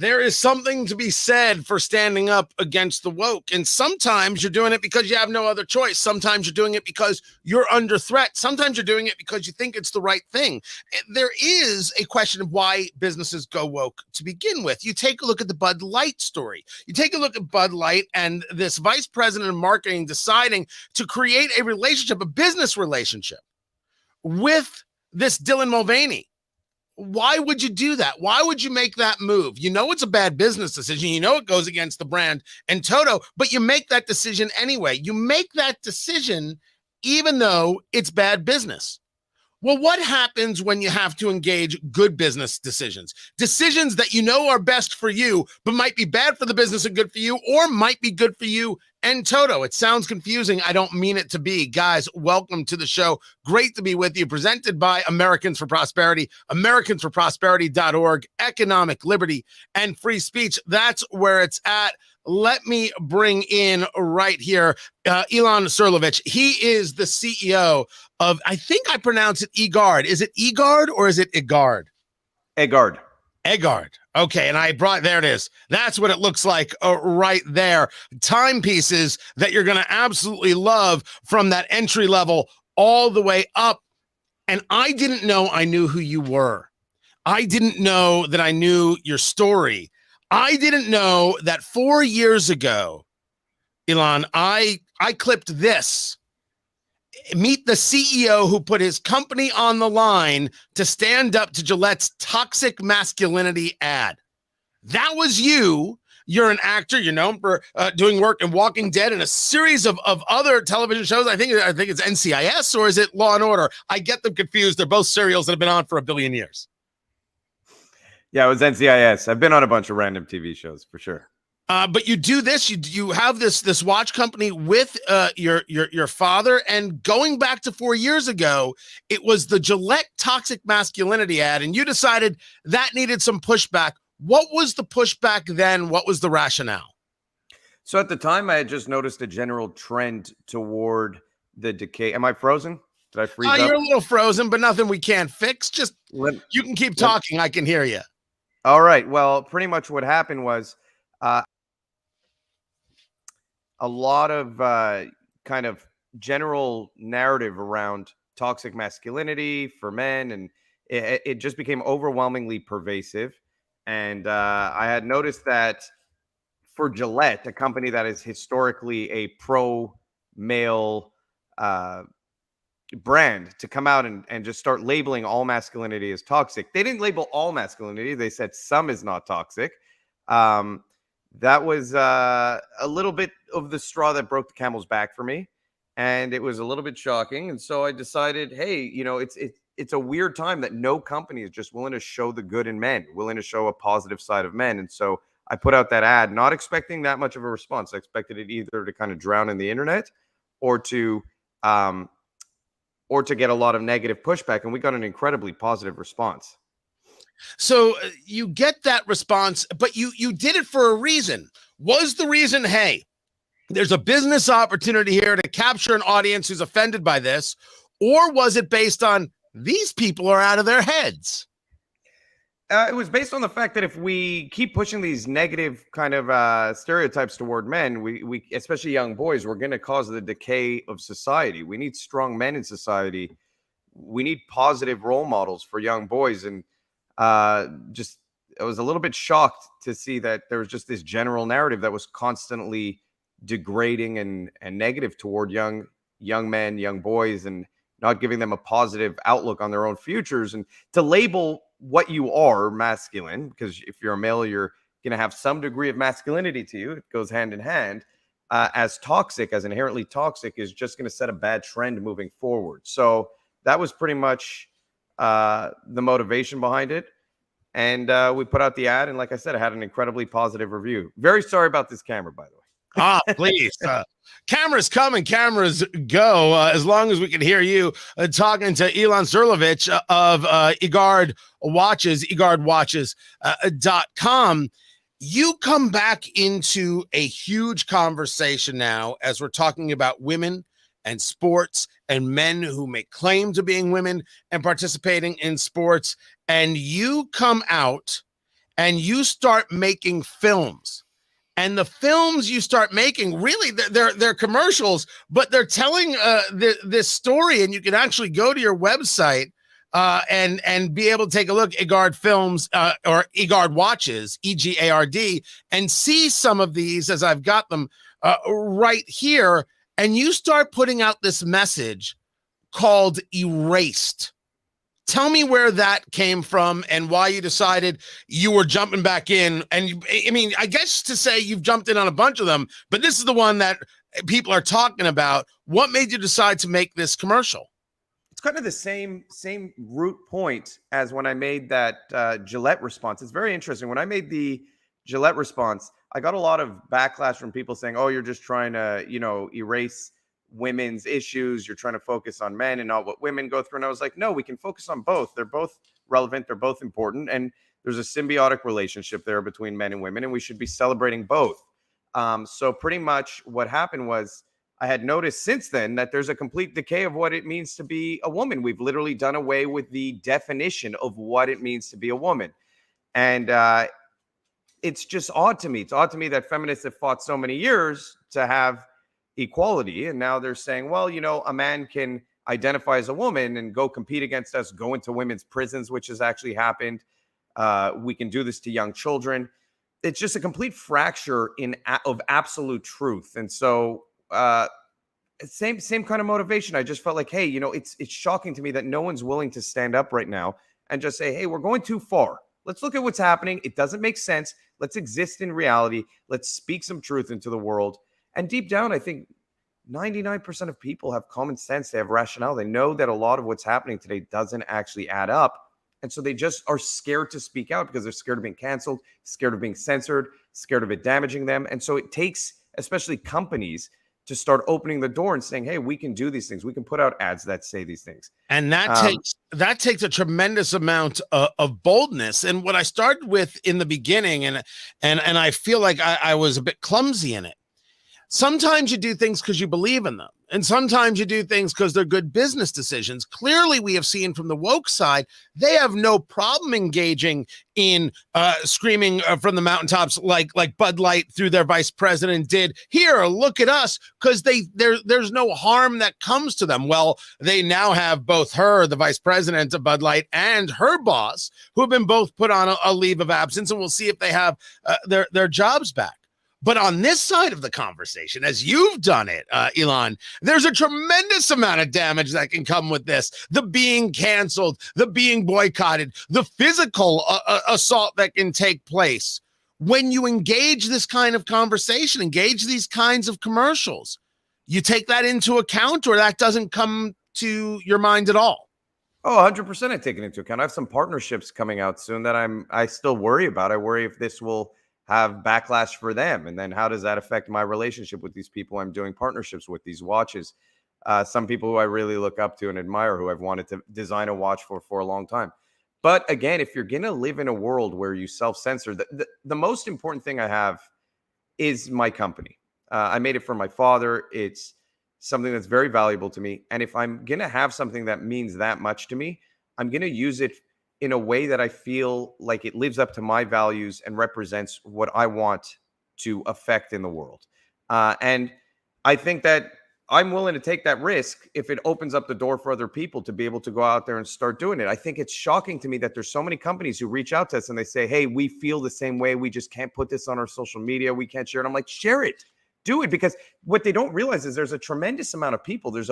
There is something to be said for standing up against the woke. And sometimes you're doing it because you have no other choice. Sometimes you're doing it because you're under threat. Sometimes you're doing it because you think it's the right thing. There is a question of why businesses go woke to begin with. You take a look at the Bud Light story. You take a look at Bud Light and this vice president of marketing deciding to create a relationship, a business relationship with this Dylan Mulvaney. Why would you do that? Why would you make that move? You know it's a bad business decision. You know it goes against the brand in toto, but you make that decision anyway. You make that decision even though it's bad business. Well, what happens when you have to engage good business decisions? Decisions that you know are best for you, but might be bad for the business and good for you, or might be good for you and toto. It sounds confusing. I don't mean it to be. Guys, welcome to the show. Great to be with you. Presented by Americans for Prosperity, americansforprosperity.org, economic liberty and free speech. That's where it's at. Let me bring in right here Ilan Srulovicz. He is the CEO of, I think I pronounce it Egard. Is it Egard or is it Egard? Egard. Egard. Okay, and there it is. That's what it looks like right there. Timepieces that you're going to absolutely love from that entry level all the way up. And I didn't know I knew who you were. I didn't know that I knew your story. I didn't know that 4 years ago, Ilan, I clipped this. Meet the CEO who put his company on the line to stand up to Gillette's toxic masculinity ad. That was you. You're an actor. You're known for doing work in Walking Dead and a series of other television shows. I think it's NCIS, or is it Law and Order? I get them confused. They're both serials that have been on for a billion years. Yeah, it was NCIS. I've been on a bunch of random TV shows for sure. But you do this. You have this watch company with your father, and going back to 4 years ago, it was the Gillette toxic masculinity ad, and you decided that needed some pushback. What was the pushback then? What was the rationale? So at the time, I had just noticed a general trend toward the decay. Am I frozen? Did I freeze up? You're a little frozen, but nothing we can't fix. Just you can keep talking. I can hear you. All right. Well, pretty much what happened was a lot of kind of general narrative around toxic masculinity for men, and it just became overwhelmingly pervasive. And I had noticed that for Gillette, a company that is historically a pro-male brand, to come out and just start labeling all masculinity as toxic. They didn't label all masculinity. They said some is not toxic. That was a little bit of the straw that broke the camel's back for me. And it was a little bit shocking. And so I decided, hey, it's a weird time that no company is just willing to show the good in men, willing to show a positive side of men. And so I put out that ad, not expecting that much of a response. I expected it either to kind of drown in the internet or to get a lot of negative pushback. And we got an incredibly positive response. So you get that response, but you did it for a reason. Was the reason, hey, there's a business opportunity here to capture an audience who's offended by this? Or was it based on these people are out of their heads? It was based on the fact that if we keep pushing these negative kind of stereotypes toward men, we especially young boys, we're going to cause the decay of society. We need strong men in society. We need positive role models for young boys. And I was a little bit shocked to see that there was just this general narrative that was constantly degrading and negative toward young men, young boys, and not giving them a positive outlook on their own futures. And to label what you are masculine, because if you're a male, you're going to have some degree of masculinity to you. It goes hand in hand. As toxic, as inherently toxic, is just going to set a bad trend moving forward. So that was pretty much the motivation behind it. And we put out the ad. And like I said, I had an incredibly positive review. Very sorry about this camera, by the way. Please. Cameras come and cameras go. As long as we can hear you talking to Ilan Srulovicz of Egard Watches, egardwatches.com. You come back into a huge conversation now as we're talking about women and sports and men who make claim to being women and participating in sports. And you come out and you start making films. And the films you start making, really, they're commercials, but they're telling this story. And you can actually go to your website and be able to take a look, Egard Films or Egard Watches, EGARD, and see some of these as I've got them right here. And you start putting out this message called Erased. Tell me where that came from and why you decided you were jumping back in. And I mean, I guess to say you've jumped in on a bunch of them, but this is the one that people are talking about. What made you decide to make this commercial? It's kind of the same root point as when I made that Gillette response. It's very interesting. When I made the Gillette response, I got a lot of backlash from people saying, oh, you're just trying to, erase women's issues. You're trying to focus on men and not what women go through. And I was like, no, we can focus on both. They're both relevant. They're both important. And there's a symbiotic relationship there between men and women, and we should be celebrating both. So pretty much what happened was I had noticed since then that there's a complete decay of what it means to be a woman. We've literally done away with the definition of what it means to be a woman. And it's just odd to me. It's odd to me that feminists have fought so many years to have equality, and now they're saying, well, a man can identify as a woman and go compete against us, go into women's prisons, which has actually happened. We can do this to young children. It's just a complete fracture of absolute truth. And so same kind of motivation. I just felt like, hey, it's shocking to me that no one's willing to stand up right now and just say, hey, we're going too far. Let's look at what's happening. It doesn't make sense. Let's exist in reality. Let's speak some truth into the world. And deep down, I think 99% of people have common sense. They have rationale. They know that a lot of what's happening today doesn't actually add up. And so they just are scared to speak out because they're scared of being canceled, scared of being censored, scared of it damaging them. And so it takes, especially companies, to start opening the door and saying, hey, we can do these things. We can put out ads that say these things. And that takes a tremendous amount of boldness. And what I started with in the beginning, and I feel like I was a bit clumsy in it. Sometimes you do things because you believe in them. And sometimes you do things because they're good business decisions. Clearly, we have seen from the woke side, they have no problem engaging in screaming from the mountaintops like Bud Light through their vice president did. Here, look at us, because there's no harm that comes to them. Well, they now have both her, the vice president of Bud Light, and her boss, who have been both put on a leave of absence, and we'll see if they have their jobs back. But on this side of the conversation, as you've done it, Ilan, there's a tremendous amount of damage that can come with this. The being canceled, the being boycotted, the physical assault that can take place. When you engage this kind of conversation, engage these kinds of commercials, you take that into account, or that doesn't come to your mind at all? Oh, 100% I take it into account. I have some partnerships coming out soon that I still worry about. I worry if this will have backlash for them. And then how does that affect my relationship with these people I'm doing partnerships with, these watches? Some people who I really look up to and admire, who I've wanted to design a watch for a long time. But again, if you're going to live in a world where you self-censor, the most important thing I have is my company. I made it for my father. It's something that's very valuable to me. And if I'm going to have something that means that much to me, I'm going to use it in a way that I feel like it lives up to my values and represents what I want to affect in the world. And I think that I'm willing to take that risk if it opens up the door for other people to be able to go out there and start doing it. I think it's shocking to me that there's so many companies who reach out to us and they say, hey, we feel the same way. We just can't put this on our social media. We can't share it. I'm like, share it, do it. Because what they don't realize is there's a tremendous amount of people. There's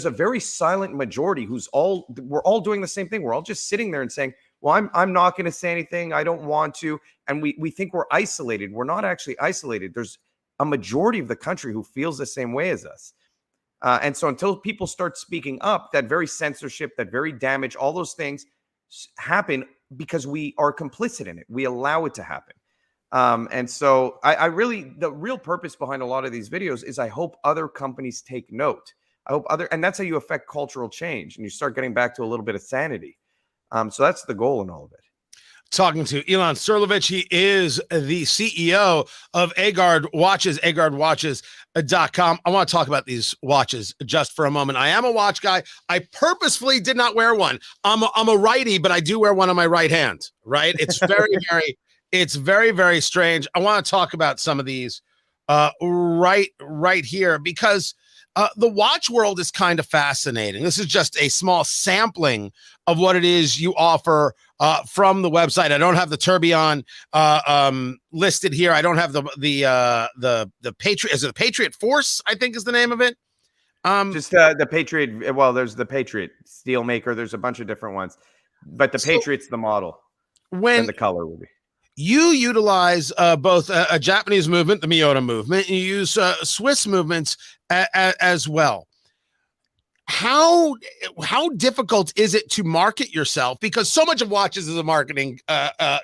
a very silent majority we're all doing the same thing. We're all just sitting there and saying, well, I'm not going to say anything. I don't want to. And we think we're isolated. We're not actually isolated. There's a majority of the country who feels the same way as us. And so until people start speaking up, that very censorship, that very damage, all those things happen because we are complicit in it. We allow it to happen. And so I really, the real purpose behind a lot of these videos is I hope other companies take note. And that's how you affect cultural change and you start getting back to a little bit of sanity. So that's the goal in all of it. Talking to Ilan Srulovicz. He is the CEO of Egard Watches, egardwatches.com. I want to talk about these watches just for a moment. I am a watch guy. I purposefully did not wear one. I'm a righty, but I do wear one on my right hand, right? It's very, very It's very, very strange. I want to talk about some of these right here because the watch world is kind of fascinating. This is just a small sampling of what it is you offer from the website. I don't have the Tourbillon listed here. I don't have the Patriot. Is it the Patriot Force? I think is the name of it. Just the Patriot. Well, there's the Patriot Steelmaker. There's a bunch of different ones, but the Patriot's the model. When the color will be. You utilize both a Japanese movement, the Miyota movement, and you use Swiss movements as well. How difficult is it to market yourself? Because so much of watches is a marketing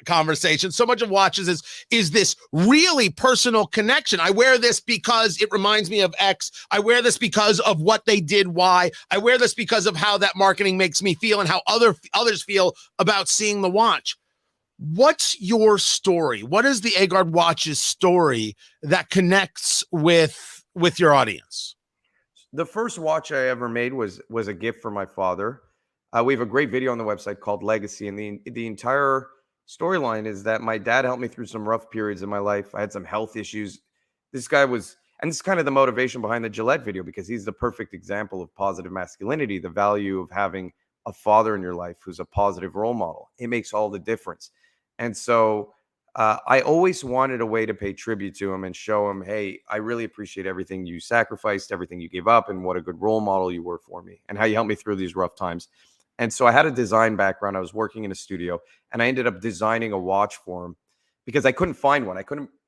conversation. So much of watches is this really personal connection. I wear this because it reminds me of X. I wear this because of what they did Y. I wear this because of how that marketing makes me feel and how others feel about seeing the watch. What's your story? What is the Egard Watches story that connects with your audience? The first watch I ever made was a gift for my father. We have a great video on the website called Legacy, and the entire storyline is that my dad helped me through some rough periods in my life. I had some health issues. This guy was, and this is kind of the motivation behind the Gillette video, because he's the perfect example of positive masculinity, the value of having a father in your life who's a positive role model. It makes all the difference. And so I always wanted a way to pay tribute to him and show him, hey, I really appreciate everything you sacrificed, everything you gave up, and what a good role model you were for me and how you helped me through these rough times. And so I had a design background. I was working in a studio, and I ended up designing a watch for him because I couldn't find one.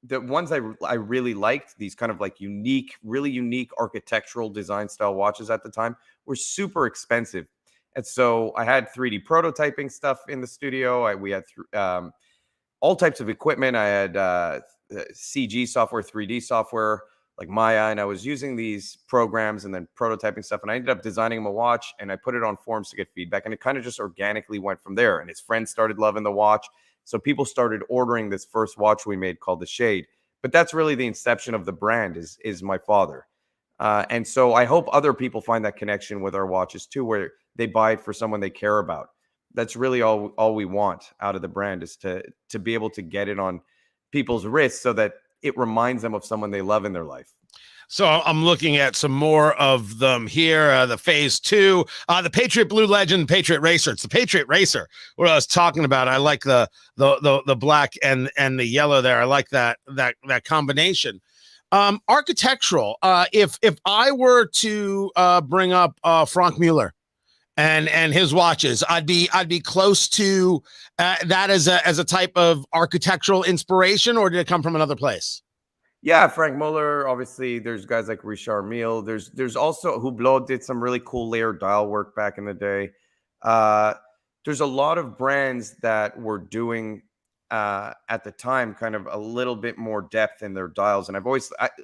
The ones I really liked, these kind of like unique, really unique architectural design style watches at the time, were super expensive. And so I had 3D prototyping stuff in the studio. We had all types of equipment. I had CG software, 3D software, like Maya, and I was using these programs and then prototyping stuff. And I ended up designing him a watch, and I put it on forums to get feedback. And it kind of just organically went from there. And his friends started loving the watch. So people started ordering this first watch we made called the Shade. But that's really the inception of the brand is my father. And so I hope other people find that connection with our watches too, where they buy it for someone they care about. That's really all we want out of the brand, is to be able to get it on people's wrists so that it reminds them of someone they love in their life. So I'm looking at some more of them here. The Phase 2, the Patriot Blue Legend, Patriot Racer. It's the Patriot Racer. What I was talking about. I like the black and the yellow there. I like that combination. Architectural. If I were to bring up Frank Mueller and his watches, I'd be close to that as a type of architectural inspiration, or did it come from another place? Yeah, Frank Mueller. Obviously, there's guys like Richard Mille. There's also Hublot did some really cool layered dial work back in the day. There's a lot of brands that were doing at the time kind of a little bit more depth in their dials, and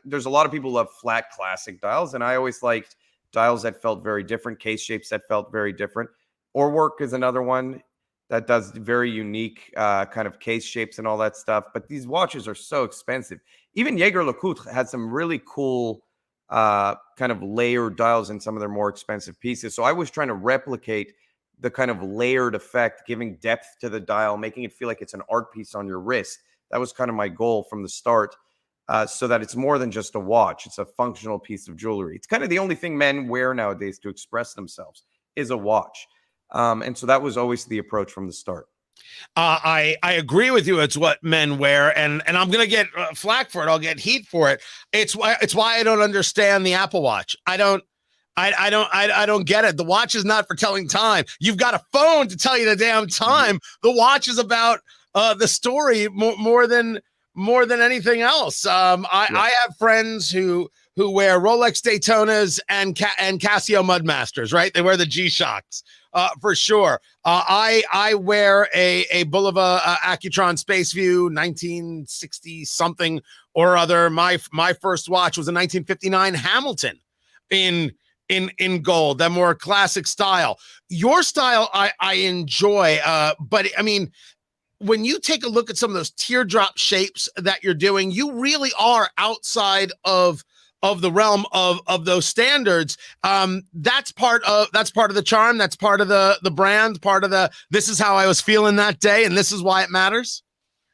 there's a lot of people who love flat classic dials, and I always liked dials that felt very different, case shapes that felt very different. Orwork is another one that does very unique kind of case shapes and all that stuff. But these watches are so expensive. Even Jaeger-LeCoultre had some really cool kind of layered dials in some of their more expensive pieces. So I was trying to replicate the kind of layered effect, giving depth to the dial, making it feel like it's an art piece on your wrist. That was kind of my goal from the start, so that it's more than just a watch. It's a functional piece of jewelry. It's kind of the only thing men wear nowadays to express themselves is a watch. And so that was always the approach from the start. I agree with you. It's what men wear, and I'm gonna get flack for it. I'll get heat for it. It's why I don't understand the Apple Watch. I don't get it. The watch is not for telling time. You've got a phone to tell you the damn time. The watch is about the story more than anything else. I have friends who wear Rolex Daytonas and Casio Mudmasters, right? They wear the G-Shocks. For sure. I wear a Bulova Accutron Space View 1960 something or other. My first watch was a 1959 Hamilton in gold, that more classic style. Your style I enjoy, but I mean, when you take a look at some of those teardrop shapes that you're doing, you really are outside of the realm of those standards. That's part of the charm. That's part of the brand, part of this is how I was feeling that day, and this is why it matters.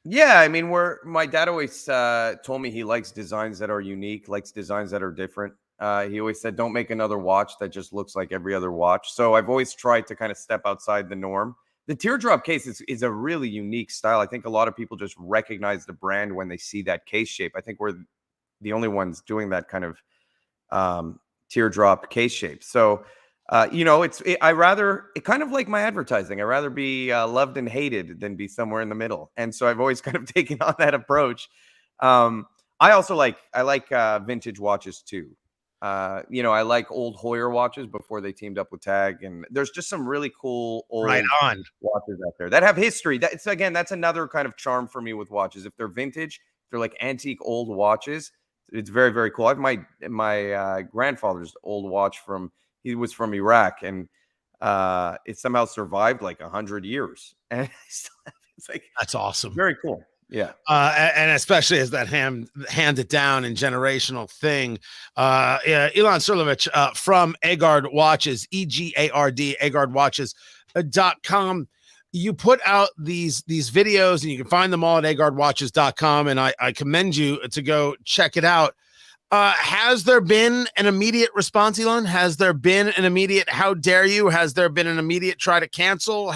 Yeah, I mean, my dad always told me he likes designs that are unique, likes designs that are different. He always said, "Don't make another watch that just looks like every other watch." So I've always tried to kind of step outside the norm. The teardrop case is a really unique style. I think a lot of people just recognize the brand when they see that case shape. I think we're the only ones doing that kind of teardrop case shape. So, I rather it kind of like my advertising. I rather be loved and hated than be somewhere in the middle. And so I've always kind of taken on that approach. Um, I like vintage watches too. I like old Hoyer watches before they teamed up with Tag, and there's just some really cool Right old on. watches out there that have history. That's another kind of charm for me with watches. If they're vintage, if they're like antique old watches, it's very, very cool. I have my grandfather's old watch he was from Iraq, and it somehow survived like 100 years, and it's like That's awesome. very cool. Yeah. And especially as that handed down and generational thing. Yeah, Ilan Srulovicz from Egard Watches, EGARD, EgardWatches.com. You put out these videos, and you can find them all at EgardWatches.com, and I commend you to go check it out. Has there been an immediate response, Ilan? Has there been an immediate how dare you? Has there been an immediate try to cancel?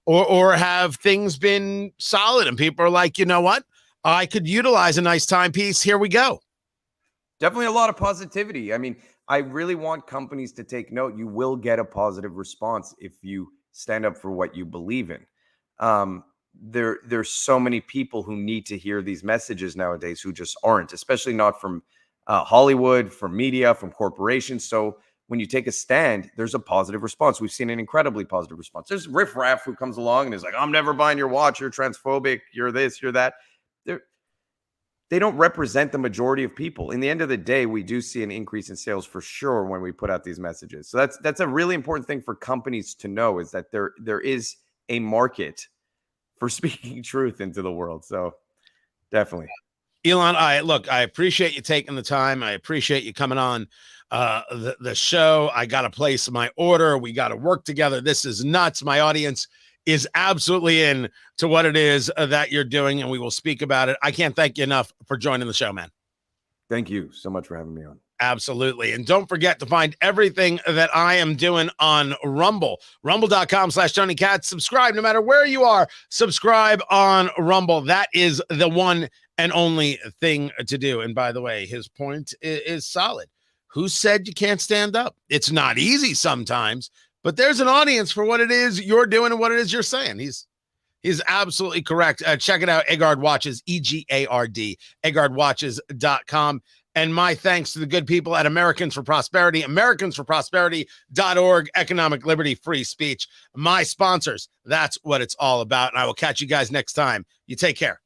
Or have things been solid and people are like, you know what? I could utilize a nice timepiece. Here we go. Definitely a lot of positivity. I mean, I really want companies to take note. You will get a positive response if you stand up for what you believe in. There's so many people who need to hear these messages nowadays who just aren't, especially not from Hollywood, from media, from corporations. So when you take a stand, there's a positive response. We've seen an incredibly positive response. There's Riff Raff who comes along and is like, "I'm never buying your watch. You're transphobic. You're this, you're that." They don't represent the majority of people. In the end of the day, we do see an increase in sales for sure when we put out these messages. So that's a really important thing for companies to know, is that there is a market for speaking truth into the world. So definitely. Ilan, I appreciate you taking the time. I appreciate you coming on the show. I got to place my order. We got to work together. This is nuts. My audience is absolutely in to what it is that you're doing, and we will speak about it. I can't thank you enough for joining the show, man. Thank you so much for having me on. Absolutely. And don't forget to find everything that I am doing on Rumble, rumble.com/Tony Katz. Subscribe no matter where you are. Subscribe on Rumble. That is the one and only thing to do. And by the way, his point is solid. Who said you can't stand up? It's not easy sometimes, but there's an audience for what it is you're doing and what it is you're saying. He's absolutely correct. Check it out. Egard Watches, EGARD, EgardWatches.com. And my thanks to the good people at Americans for Prosperity, AmericansForProsperity.org, economic liberty, free speech. My sponsors. That's what it's all about. And I will catch you guys next time. You take care.